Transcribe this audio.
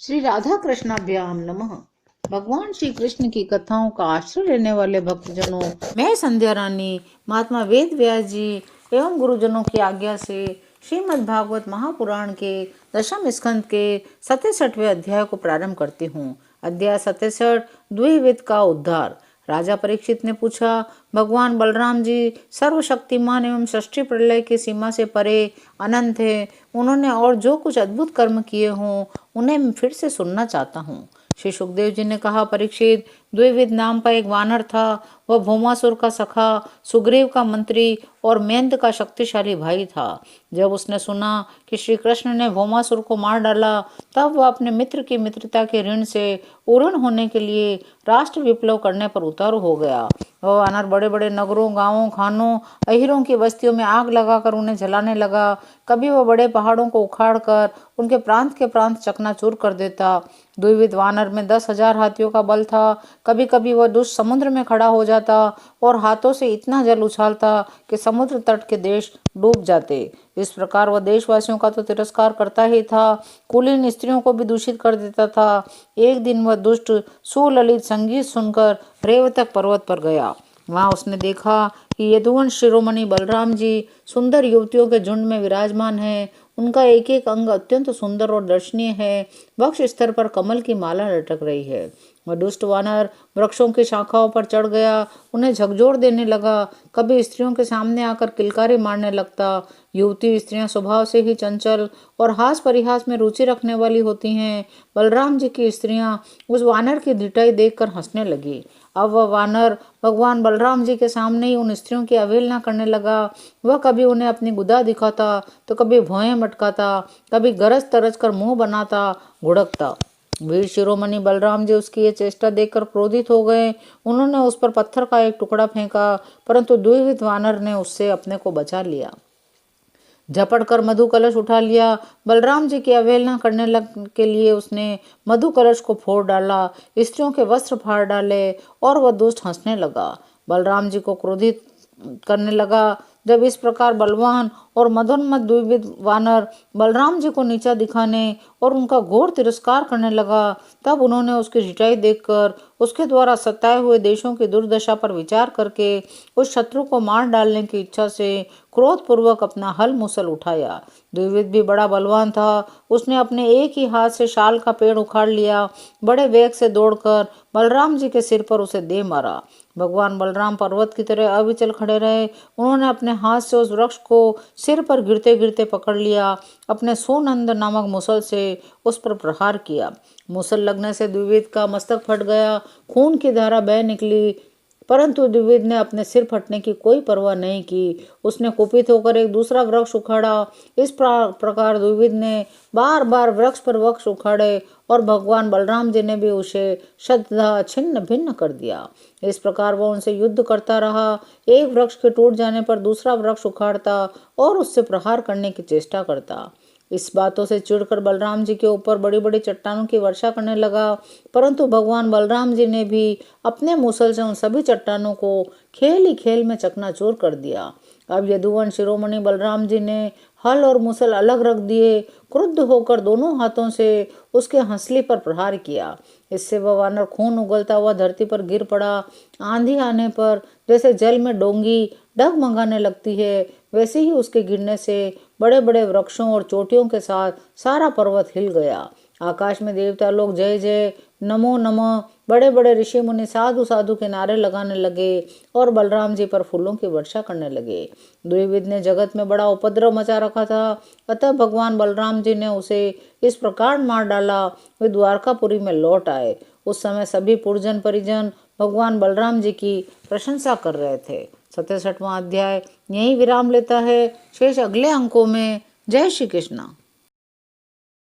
श्री राधा कृष्णाभ्याम नमः। भगवान श्री कृष्ण की कथाओं का आश्रय लेने वाले भक्तजनों, मैं संध्या रानी महात्मा वेद व्यास जी एवं गुरुजनों की आज्ञा से श्रीमद् भागवत महापुराण के दशम स्कंद के 67वें अध्याय को प्रारंभ करती हूँ। अध्याय 67 द्विविध का उद्धार। राजा परीक्षित ने पूछा, भगवान बलराम जी सर्वशक्तिमान एवं सृष्टि प्रलय की सीमा से परे अनंत है। उन्होंने और जो कुछ अद्भुत कर्म किए हों उन्हें मैं फिर से सुनना चाहता हूँ। श्री सुखदेव जी ने कहा, परीक्षित, द्विविध नाम का एक वानर था। वह भौमासुर का सखा, सुग्रीव का मंत्री और मेंद का शक्तिशाली भाई था। जब उसने सुना कि श्री कृष्ण ने भौमासुर को मार डाला, तब वह अपने मित्र की मित्रता के ऋण से उऋण होने के लिए राष्ट्र विप्लव करने पर उतारू हो गया। वह वानर बड़े बड़े नगरों, गांवों, खानों, अहिरों की बस्तियों में आग लगाकर उन्हें जलाने लगा। कभी वह बड़े पहाड़ों को उखाड़कर उनके प्रांत के प्रांत चकनाचूर कर देता। द्विविध वानर में 10,000 हाथियों का बल था। कभी कभी वह दुष्ट समुद्र में खड़ा हो जाता और हाथों से इतना जल उछालता कि समुद्र तट के देश डूब जाते। इस प्रकार वह देशवासियों का तो तिरस्कार करता ही था, कुलीन स्त्रियों को भी दूषित कर देता था। एक दिन वह दुष्ट सुललित संगीत सुनकर रेवतक पर्वत पर गया। वहां उसने देखा कि यदुवंश शिरोमणि बलराम जी सुंदर युवतियों के झुंड में विराजमान हैं। उनका एक एक अंग अत्यंत सुंदर और दर्शनीय है। वक्ष स्तर पर कमल की माला लटक रही है। वह दुष्ट वानर वृक्षों की शाखाओं पर चढ़ गया, उन्हें झकझोर देने लगा। कभी स्त्रियों के सामने आकर किलकारी मारने लगता। युवती स्त्रियां स्वभाव से ही चंचल और हास परिहास में रुचि रखने वाली होती हैं। बलराम जी की स्त्रियां उस वानर की धिटाई देखकर हंसने लगी। अब वह वानर भगवान बलराम जी के सामने ही उन स्त्रियों की अवहेलना करने लगा। वह कभी उन्हें अपनी गुदा दिखाता, तो कभी भौहें मटकाता, कभी गरज तरज कर मुंह बनाता, घुड़कता। वीर शिरोमणि बलराम जी उसकी ये चेष्टा देखकर क्रोधित हो गए। उन्होंने उस पर पत्थर का एक टुकड़ा फेंका, परंतु द्विविध वानर ने उससे अपने को बचा लिया। झपट कर मधु कलश उठा लिया। बलराम जी की अवहेलना करने के लिए उसने मधु कलश को फोड़ डाला, स्त्रियों के वस्त्र फाड़ डाले और वह दुष्ट हंसने लगा। बलराम जी को क्रोधित करने लगा। जब इस प्रकार बलवान और मदोन्मत्त द्विविध वानर बलराम जी को नीचा दिखाने और उनका घोर तिरस्कार करने लगा, तब उन्होंने उसकी रिटाई देखकर उसके द्वारा सताए हुए देशों की दुर्दशा पर विचार करके उस शत्रु को मार डालने की इच्छा से क्रोधपूर्वक अपना हल मुसल उठाया। द्विविध भी बड़ा बलवान था। उसने अपने एक ही हाथ से शाल का पेड़ उखाड़ लिया। बड़े वेग से दौड़कर बलराम जी के सिर पर उसे दे मारा। भगवान बलराम पर्वत की तरह अविचल खड़े रहे। उन्होंने अपने हाथ से उस वृक्ष को सिर पर गिरते गिरते पकड़ लिया। अपने सोनंद नामक मुसल से उस पर प्रहार किया। मुसल लगने से द्विविध का मस्तक फट गया, खून की धारा बह निकली, परंतु द्विविध ने अपने सिर फटने की कोई परवाह नहीं की। उसने कुपित होकर एक दूसरा वृक्ष उखाड़ा। इस प्रकार द्विविध ने बार बार वृक्ष पर वृक्ष उखाड़े और भगवान बलराम जी ने भी उसे शतधा छिन्न भिन्न कर दिया। इस प्रकार वह उनसे युद्ध करता रहा। एक वृक्ष के टूट जाने पर दूसरा वृक्ष उखाड़ता और उससे प्रहार करने की चेष्टा करता। इस बातों से चिढ़कर बलराम जी के ऊपर बड़ी बड़ी चट्टानों की वर्षा करने लगा, परंतु भगवान बलराम जी ने भी अपने मुसल से उन सभी चट्टानों को खेल ही खेल में चकनाचूर कर दिया। अब यदुवंश शिरोमणि बलराम जी ने हल और मुसल अलग रख दिए। क्रुद्ध होकर दोनों हाथों से उसके हंसली पर प्रहार किया। इससे वह वानर खून उगलता हुआ धरती पर गिर पड़ा। आंधी आने पर जैसे जल में डोंगी डगमगाने लगती है, वैसे ही उसके गिरने से बड़े बड़े वृक्षों और चोटियों के साथ सारा पर्वत हिल गया। आकाश में देवता लोग जय जय, नमो नमः, बड़े बड़े ऋषि मुनि साधु साधु के नारे लगाने लगे और बलराम जी पर फूलों की वर्षा करने लगे। द्विविध ने जगत में बड़ा उपद्रव मचा रखा था, अतः भगवान बलराम जी ने उसे इस प्रकार मार डाला। वे द्वारकापुरी में लौट आए। उस समय सभी पुरजन परिजन भगवान बलराम जी की प्रशंसा कर रहे थे। 67वां अध्याय यहीं विराम लेता है। शेष अगले अंकों में। जय श्री कृष्ण।